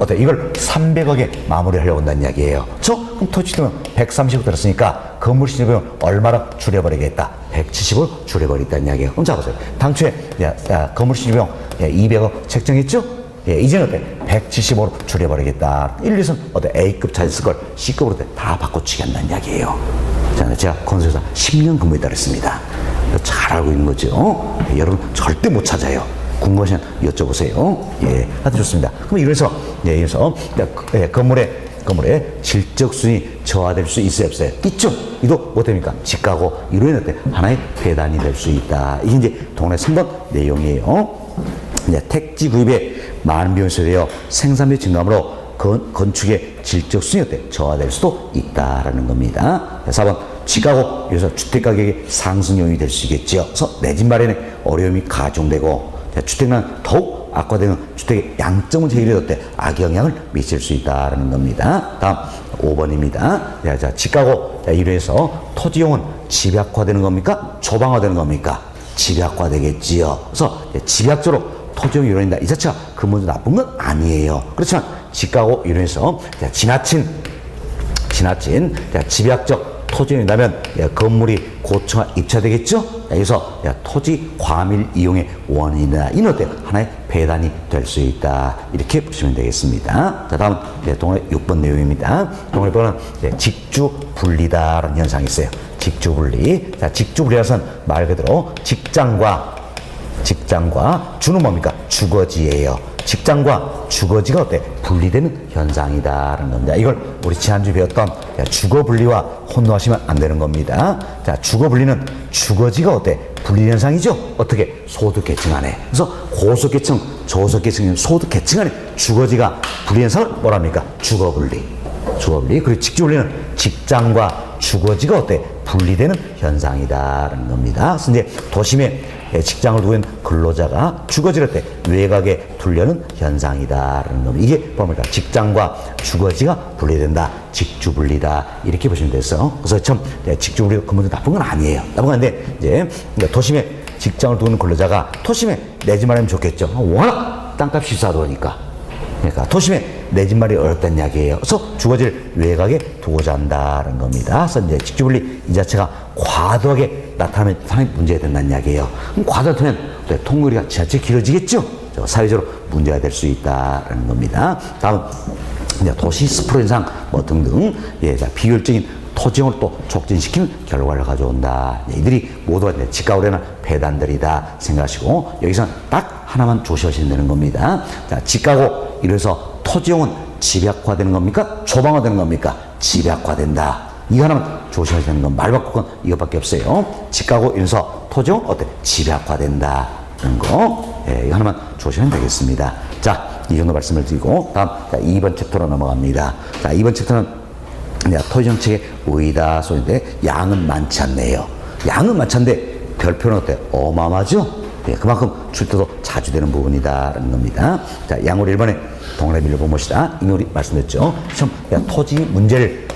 어때? 이걸 300억에 마무리하려고 한다는 이야기예요. 그럼 토지 취득은 130억 들었으니까 건물 신축 비용 얼마나 줄여버리겠다? 170억 줄여버리겠다는 이야기예요. 그럼 잡아보세요. 당초에 건물 신축 비용 200억 책정했죠? 예, 이제는 어때? 170억으로 줄여버리겠다. 1, 2선 어때? A급 찾았을 걸 C급으로 다 바꿔치기 한다는 이야기예요. 자, 제가 건설사 10년 근무했다 그랬습니다. 잘 알고 있는 거죠. 예, 여러분 절대 못 찾아요. 궁금하시면 여쭤보세요. 예, 하여튼 좋습니다. 그럼 이래서 건물의 질적 수준이 저하될 수 있어요, 없어요? 있죠. 이도 뭐 됩니까? 직가고 이로 인해 하나의 폐단이 될 수 있다. 이게 이제 동네 3번 내용이에요. 이제 택지 구입에 많은 비용이 소요되어 생산비 증감으로 건축의 질적 수준이 어때? 저하될 수도 있다라는 겁니다. 4번 직가고 여기서 주택 가격의 상승 요인이 될 수 있겠죠. 그래서 내 집 마련에 어려움이 가중되고 주택난 더욱 악화되는 주택의 양적물 해결에 어때? 악영향을 미칠 수 있다는 겁니다. 다음 5번입니다. 자, 직가고 이래서 토지용은 집약화되는 겁니까? 초방화되는 겁니까? 집약화되겠지요. 그래서 집약적으로 토지용이 이루어진다. 이 자체가 근본적으로 나쁜 건 아니에요. 그렇지만 직가고 이래서 지나친 집약적 토지용이라면 건물이 고층화 입찰되겠죠? 여기서 토지 과밀 이용의 원인이다. 이는 어때요? 하나의 배단이 될 수 있다. 이렇게 보시면 되겠습니다. 자, 다음 동네 6번 내용입니다. 동네 6번은 직주 분리다라는 현상이 있어요. 직주 분리. 자, 직주 분리라서는 말 그대로 직장과 주는 뭡니까? 주거지예요. 직장과 주거지가 어때? 분리되는 현상이다라는 겁니다. 이걸 우리 지난주 배웠던 주거 분리와 혼동하시면 안 되는 겁니다. 자, 주거 분리는 주거지가 어때? 분리 현상이죠. 어떻게? 소득 계층 안에. 그래서 고소득 계층, 저소득 계층, 소득 계층 안에 주거지가 분리 현상을 뭐랍니까? 주거 분리. 그리고 직주 분리는 직장과 주거지가 어때? 분리되는 현상이다라는 겁니다. 그래서 이제 도심에 직장을 두고 있는 근로자가 주거지를 때 외곽에 두려는 현상이다라는 겁니다. 이게 뭡니까? 직장과 주거지가 분리된다. 직주분리다. 이렇게 보시면 됐어. 그래서 참 직주분리가 근본적으로 나쁜 건 아니에요. 나쁜 건 아닌데 이제 도심에 직장을 두고 있는 근로자가 도심에 내 집 마련하면 좋겠죠. 워낙 땅값이 비싸다 보니까. 그러니까 도심에 내 집 마련이 어렵다는 이야기예요. 그래서 주거지를 외곽에 두고자 한다는 겁니다. 그래서 이제 직주분리 이 자체가 과도하게 나타나면 상당히 문제가 된다는 이야기예요. 그럼 과도하면 통거리가 지나치게 길어지겠죠. 사회적으로 문제가 될 수 있다는 겁니다. 다음 도시 스프로 현상 뭐 등등 비효율적인 토지용을 또 촉진시키는 결과를 가져온다. 이들이 모두가 직가고려는 배단들이다 생각하시고 여기서는 딱 하나만 조심하시면 되는 겁니다. 자, 직가고 이래서 토지용은 집약화되는 겁니까? 초방화되는 겁니까? 집약화된다. 이거 하나만 조심하셔야 되는 건 말 바꿀 건 이것밖에 없어요. 직가고 이래서 토지용 어때? 집약화된다는 거. 이거 하나만 조심하면 되겠습니다. 자, 이 정도 말씀을 드리고 다음 2번 챕터로 넘어갑니다. 자, 2번 챕터는 토지정책의 의의다 소리인데 양은 많지 않네요. 양은 많지 않은데 별표는 어때? 어마어마하죠? 예, 그만큼 출토도 자주 되는 부분이다라는 겁니다. 자, 양으로 1번에 동그라미 밀어봅시다. 이미 우리 말씀드렸죠. 시험 토지 문제를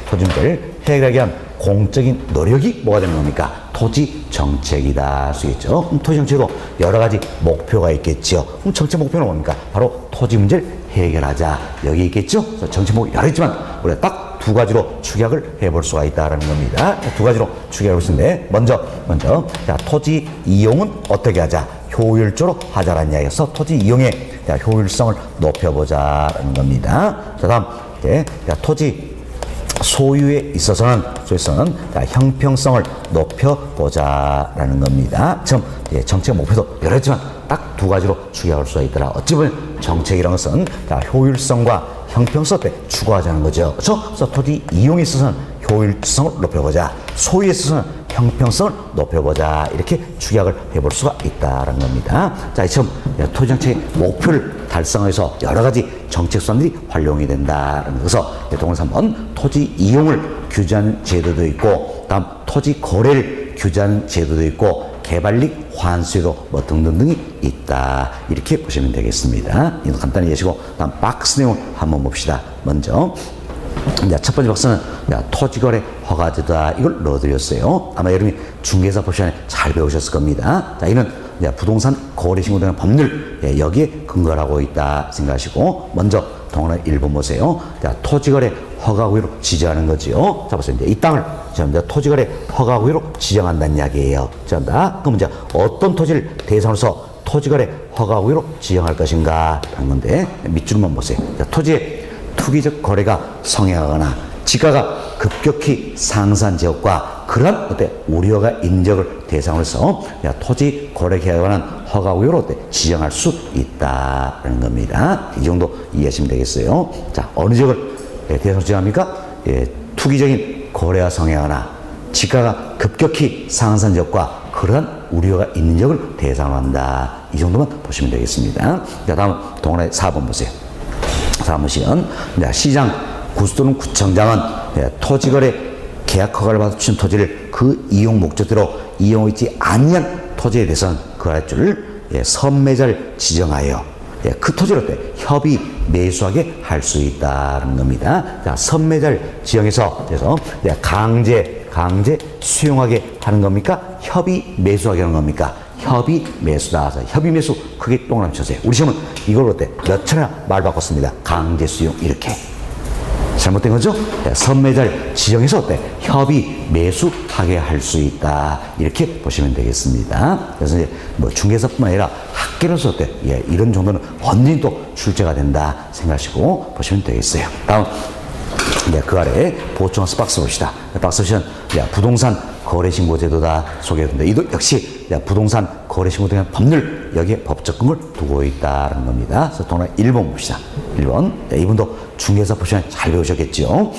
해결하기 위한 공적인 노력이 뭐가 되는 겁니까? 토지 정책이다 할 수 있겠죠. 그럼 토지 정책도 여러 가지 목표가 있겠죠. 그럼 정책 목표는 뭡니까? 바로 토지 문제를 해결하자. 여기 있겠죠. 그래서 정책 목표 여러 있지만 우리가 딱 두 가지로 축약을 해볼 수가 있다라는 겁니다. 두 가지로 축약을 할 수 있는데 먼저 자, 토지 이용은 어떻게 하자? 효율적으로 하자라는 이야기에서 토지 이용의 효율성을 높여보자라는 겁니다. 자, 다음 토지 소유에 있어서는 형평성을 높여보자라는 겁니다. 지금 정책 목표도 여러 있지만 딱 두 가지로 축약할 수가 있더라. 어찌 보면 정책이라는 것은 효율성과 형평성 때 추구하자는 거죠. 그래서 토지 이용에 있어서는 효율성을 높여보자, 소유에 있어서는 형평성을 높여보자, 이렇게 축약을 해볼 수가 있다는 겁니다. 자, 지금 토지 정책의 목표를 달성해서 여러 가지 정책 수단들이 활용이 된다. 그래서 동그라미 3번 토지 이용을 규제하는 제도도 있고, 다음 토지 거래를 규제하는 제도도 있고, 개발익 환수도 뭐 등등등이 있다. 이렇게 보시면 되겠습니다. 이거 간단히 이해하시고, 다음 박스 내용 한번 봅시다. 먼저 첫 번째 박스는 토지거래 허가제도다. 이걸 넣어드렸어요. 아마 여러분이 중개사 포션에 잘 배우셨을 겁니다. 자, 이는 부동산 거래 신고되는 법률, 여기에 근거를 하고 있다 생각하시고, 먼저 동그라미 1번 보세요. 자, 토지거래 허가구역으로 지정하는 거지요. 자, 보세요. 이제 이 땅을 토지거래 허가구역으로 지정한다는 이야기예요. 그럼 이제 어떤 토지를 대상으로서 토지거래 허가구역으로 지정할 것인가 하는 건데, 밑줄만 보세요. 자, 토지의 투기적 거래가 성행하거나 지가가 급격히 상승한 지역과 그러한 우려가 있는 지역을 대상으로 해서 토지 거래 계약에 관한 허가구역으로 지정할 수 있다는 겁니다. 이 정도 이해하시면 되겠어요. 자, 어느 지역을 대상으로 지정합니까? 투기적인 거래가 성행하거나 지가가 급격히 상승한 지역과 그러한 우려가 있는 지역을 대상으로 한다. 이 정도만 보시면 되겠습니다. 자, 다음 동그라미 4번 보세요. 4번 시연. 시장 구수 또는 구청장은 토지거래 계약 허가를 받아 주신 토지를 그 이용 목적대로 이용하고 있지 아니한 토지에 대해서는 그 아래줄 선매자를 지정하여 그 토지를 협의 매수하게 할 수 있다는 겁니다. 자, 선매자를 지정해서 그래서 강제 수용하게 하는 겁니까? 협의 매수하게 하는 겁니까? 협의 매수다. 협의 매수 크게 동그라미 쳐주세요. 우리 시험은 이걸 몇 차례나 말 바꿨습니다. 강제 수용 이렇게. 잘못된 거죠? 선매자를 지정해서 협의 매수하게 할 수 있다. 이렇게 보시면 되겠습니다. 그래서 이제 뭐 중개사뿐만 아니라 학계로서 이런 정도는 언제든 또 출제가 된다 생각하시고 보시면 되겠어요. 다음 그 아래 보충학습 박스 봅시다. 박스 보시면 부동산 거래신고제도다 소개했는데 이도 역시 부동산 거래신고에 대한 법률 여기에 법적 근거를 두고 있다는 겁니다. 그래서 동그라미 1번 봅시다. 1번 이분도 중개사 포션에 잘 배우셨겠죠.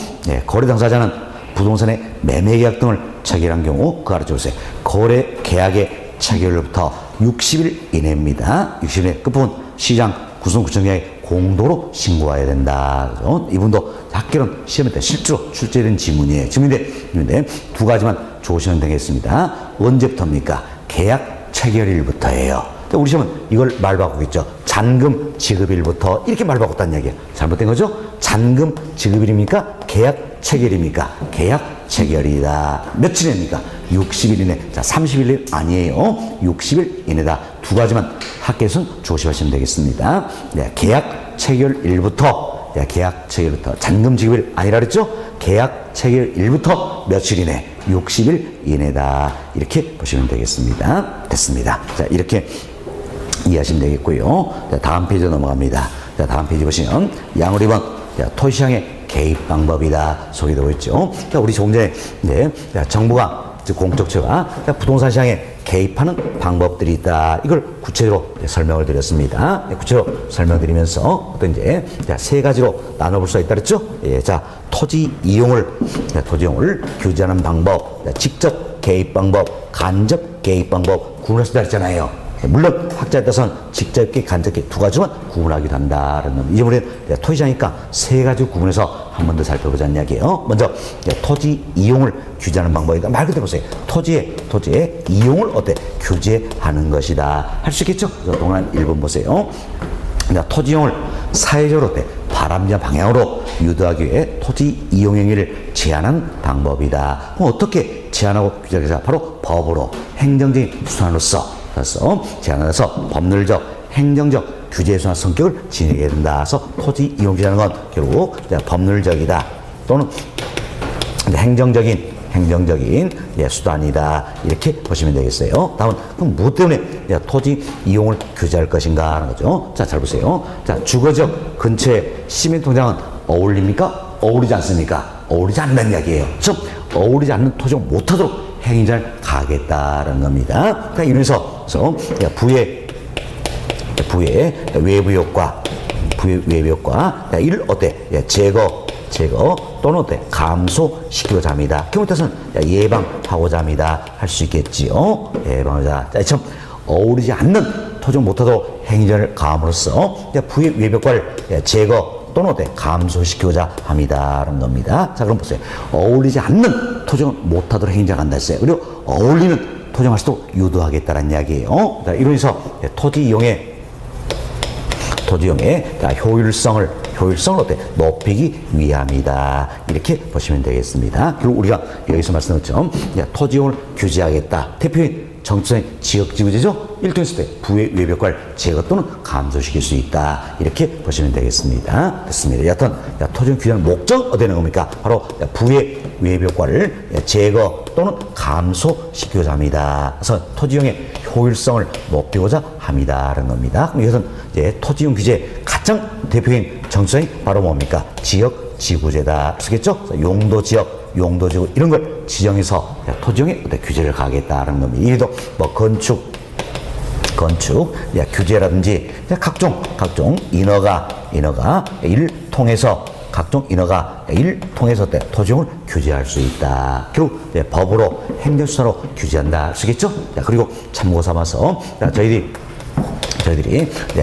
거래 당사자는 부동산의 매매 계약 등을 체결한 경우 그 아래 보세요. 거래 계약의 체결로부터 60일 이내입니다. 60일 이내 끝부분 시장 구성구청장에 공도로 신고해야 된다. 그래서 이분도 학교는 시험에 때 실제로 출제된 지문이에요. 지문인데 두 가지만 조심하면 되겠습니다. 언제부터입니까? 계약 체결일부터예요. 우리 시험은 이걸 말 바꾸겠죠. 잔금 지급일부터 이렇게 말 바꿨다는 얘기예요. 잘못된 거죠? 잔금 지급일입니까? 계약 체결입니까? 계약 체결이다. 며칠입니까? 60일 이내. 자, 30일 아니에요. 60일 이내다. 두 가지만 학교에서는 조심하시면 되겠습니다. 계약 체결일부터 계약 체결부터 잔금 지급일 아니라 그랬죠? 계약 체결일부터 며칠 이내? 60일 이내다. 이렇게 보시면 되겠습니다. 됐습니다. 자, 이렇게 이해하시면 되겠고요. 자, 다음 페이지 넘어갑니다. 자, 다음 페이지 보시면 양으로 2번 토지시장의 개입 방법이다 소개되고 있죠. 자, 우리 조금 전에 정부가 즉 공적체가 부동산 시장에 개입하는 방법들이 있다. 이걸 구체적으로 설명을 드렸습니다. 구체적으로 설명드리면서 또 이제 세 가지로 나눠볼 수가 있다 그랬죠. 자, 토지 이용을 규제하는 방법, 직접 개입 방법, 간접 개입 방법 구분할 수 있다 그랬잖아요. 물론 학자에 따라서는 직접계, 간접계 두 가지만 구분하기도 한다는 겁니다. 이제 우리는 토지시장이니까 세 가지 구분해서 한 번 더 살펴보자는 이야기예요. 먼저 토지 이용을 규제하는 방법이다. 말 그대로 보세요. 토지의 이용을 어때? 규제하는 것이다. 할 수 있겠죠? 그래서 동안 1번 보세요. 토지 이용을 사회적으로 어때? 바람직한 방향으로 유도하기 위해 토지 이용 행위를 제한하는 방법이다. 그럼 어떻게 제한하고 규제하겠다? 바로 법으로 행정적인 수단으로서 제한해서 법률적, 행정적 규제 수단 성격을 지니게 된다. 그래서 토지 이용 규제하는 건 결국 법률적이다 또는 행정적인 수단이다. 이렇게 보시면 되겠어요. 다음은 그럼 무엇 때문에 토지 이용을 규제할 것인가 하는 거죠. 자, 잘 보세요. 자, 주거지역 근처에 시민통장은 어울립니까? 어울리지 않습니까? 어울리지 않는 이야기예요. 즉, 어울리지 않는 토지를 못하도록 행정을 가겠다는 겁니다. 그러니까 이래서 부의 외부 효과, 이를 어때? 제거 또는 어때? 감소시키고자 합니다. 경우 따라서는 예방하고자 합니다. 할 수 있겠지요. 예방하자. 자, 참 어울리지 않는 토지를 못하도록 행정을 가함으로써 부의 외부 효과를 제거 또는 어때? 감소시키고자 합니다라는 겁니다. 자, 그럼 보세요. 어울리지 않는 토종을 못하도록 행정한다 했어요. 그리고 어울리는 토종할 수도 유도하겠다는 이야기예요. 자, 이로해서 토지 이용의 효율성을 어때? 높이기 위함이다. 이렇게 보시면 되겠습니다. 그리고 우리가 여기서 말씀드렸죠. 토지 이용을 규제하겠다. 대표인 정치적인 지역지구제죠. 일정했을 때 부의 외부 효과를 제거 또는 감소시킬 수 있다. 이렇게 보시면 되겠습니다. 됐습니다. 여하튼 토지 이용 규제하는 목적 어떻게 되는 겁니까? 바로 부의 외부 효과를 제거 또는 감소시키고자 합니다. 그래서 토지 이용의 효율성을 높이고자 합니다라는 겁니다. 그럼 이것은 토지 이용 규제의 가장 대표인 정치적인 바로 뭡니까? 지역지구제다. 쓰겠죠? 용도지구 이런 걸 지정해서 토지용의 규제를 가하겠다는 겁니다. 이래도 뭐 건축 규제라든지 각종 인허가 일 통해서 토지용을 규제할 수 있다. 결국 법으로 행정수사로 규제한다. 쓰겠죠? 그리고 참고 삼아서 저희들이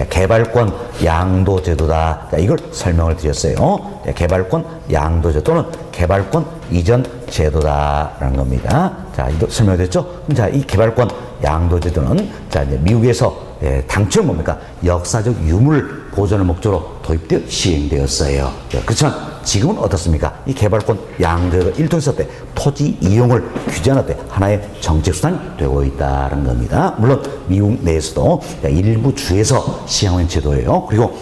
개발권 양도 제도다. 이걸 설명을 드렸어요. 개발권 양도제 또는 개발권 이전 제도다라는 겁니다. 자, 이거 설명됐죠? 자, 이 개발권 양도 제도는 자, 이제 미국에서 당초 뭡니까? 역사적 유물 보존을 목적으로 도입되어 시행되었어요. 그렇지만 지금은 어떻습니까? 이 개발권 양도제도 일통했을 때 토지 이용을 규제하는 때 하나의 정책 수단이 되고 있다는 겁니다. 물론 미국 내에서도 일부 주에서 시행하는 제도예요. 그리고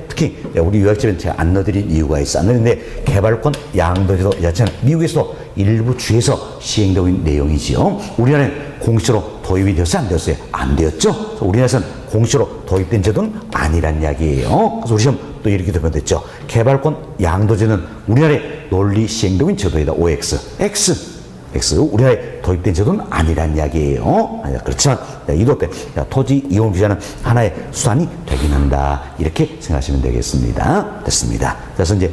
특히 우리 유학집에 제가 안 넣어드린 이유가 있어. 안 넣었는데 개발권 양도제도 자체는 미국에서도 일부 주에서 시행되고 있는 내용이지요. 우리나라는 공식으로 도입이 되었어요? 안 되었어요? 안 되었죠? 우리나라에서는 공식으로 도입된 제도는 아니란 이야기예요. 그래서 우리 시험 또 이렇게 되면 됐죠. 개발권 양도제는 우리나라에 논리 시행되고 있는 제도이다. OX. X. 우리나라에 도입된 제도는 아니란 이야기예요. 그렇지만 이도 때 토지 이용 규제는 하나의 수단이 되긴 한다. 이렇게 생각하시면 되겠습니다. 됐습니다. 그래서 이제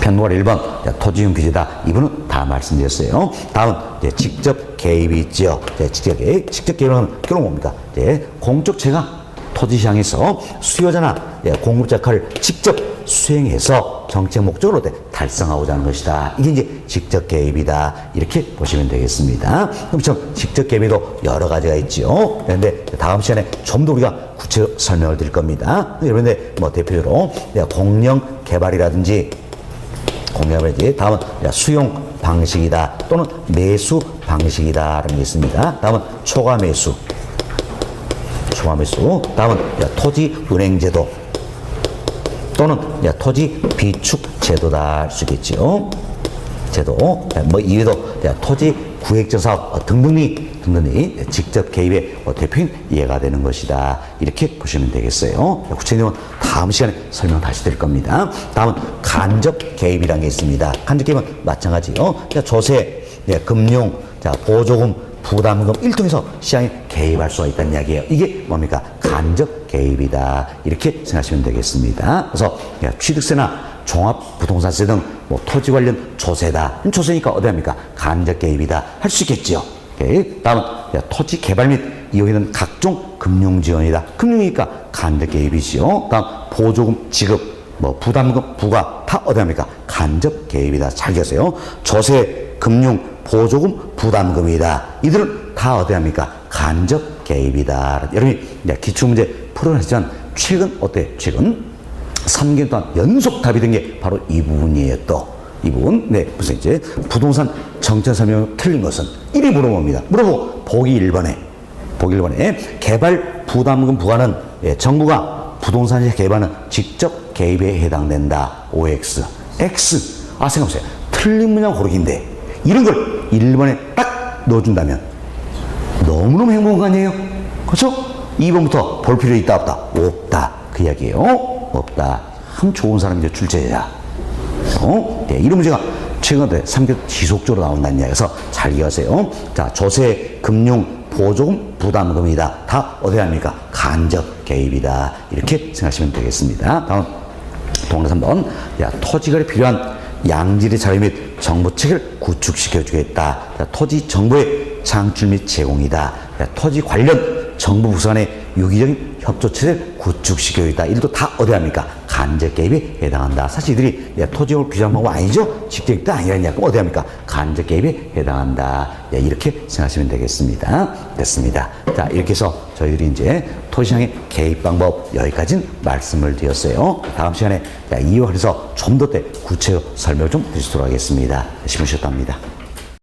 편노가 1번 토지 이용 규제다. 이분은 다 말씀드렸어요. 다음 직접 개입이 있죠. 직접 개입은 결국 뭡니까? 공적체가 토지시장에서 수요자나 공급자 역할을 직접 수행해서 정책 목적으로 달성하고자 하는 것이다. 이게 이제 직접 개입이다. 이렇게 보시면 되겠습니다. 그럼 직접 개입에도 여러 가지가 있죠. 그런데 다음 시간에 좀 더 우리가 구체적 설명을 드릴 겁니다. 여러분들 뭐 대표적으로 공영 개발이라든지 다음은 수용 방식이다 또는 매수 방식이다라는 게 있습니다. 다음은 초과 매수. 다음은 토지 은행제도 또는 토지 비축 제도다 할 수 있겠죠. 제도 뭐 이외에도 토지 구획전 사업 등등이 직접 개입의 대표인 예가 되는 것이다. 이렇게 보시면 되겠어요. 구체적인 내용은 다음 시간에 설명 다시 드릴 겁니다. 다음은 간접 개입이라는 게 있습니다. 간접 개입은 마찬가지요. 조세, 금융, 보조금, 부담금 일통해서 시장에 개입할 수가 있다는 이야기예요. 이게 뭡니까? 간접 개입이다. 이렇게 생각하시면 되겠습니다. 그래서 취득세나 종합부동산세 등 뭐 토지 관련 조세다. 조세니까 어디 합니까? 간접 개입이다. 할 수 있겠죠. 오케이. 다음은 토지 개발 및 이용에 대한 각종 금융 지원이다. 금융이니까 간접 개입이지요. 다음 보조금 지급, 뭐 부담금 부과 다 어디 합니까? 간접 개입이다. 잘 기억하세요. 조세, 금융, 보조금, 부담금이다. 이들은 다 어디 합니까? 간접 개입이다. 여러분이 기출문제 풀어냈지만 최근 어때? 최근 3개월 동안 연속 답이 된 게 바로 이 부분이에요. 또 이 부분. 네, 무슨 이제 부동산 정책 설명 틀린 것은 1위 물어봅니다. 물어보고 보기 1번에 개발 부담금 부과는 정부가 부동산 개발은 직접 개입에 해당된다. OX. X. 생각해보세요. 틀린 문장 고르기인데 이런 걸 1번에 딱 넣어준다면 너무너무 행복한 거 아니에요? 그렇죠? 2번부터 볼 필요 있다 없다? 없다. 그 이야기예요. 없다. 참 좋은 사람이죠. 출제자. 네, 이런 문제가 최근에 3개월 지속적으로 나온다는 이야기여서 잘 이해하세요. 자, 조세, 금융, 보조금, 부담금이다. 다 어디 합니까? 간접 개입이다. 이렇게 생각하시면 되겠습니다. 다음 동그라 3번. 토지거래 필요한 양질의 자료 및 정보책을 구축시켜 주겠다. 토지 정보의 창출 및 제공이다. 토지 관련 정부 부서 간의 유기적인 협조체를 구축시켜주겠다. 이들도 다 어디 합니까? 간접 개입에 해당한다. 사실 이들이 토지용을 규정한 방법 아니죠? 직접 개입도 아니라냐. 그럼 어디 합니까? 간접 개입에 해당한다. 이렇게 생각하시면 되겠습니다. 됐습니다. 자, 이렇게 해서 저희들이 이제 토지시장의 개입 방법 여기까지는 말씀을 드렸어요. 다음 시간에 이와 그래서 좀 더 구체적 설명을 좀 드리도록 하겠습니다. 열심히 쉬었답니다.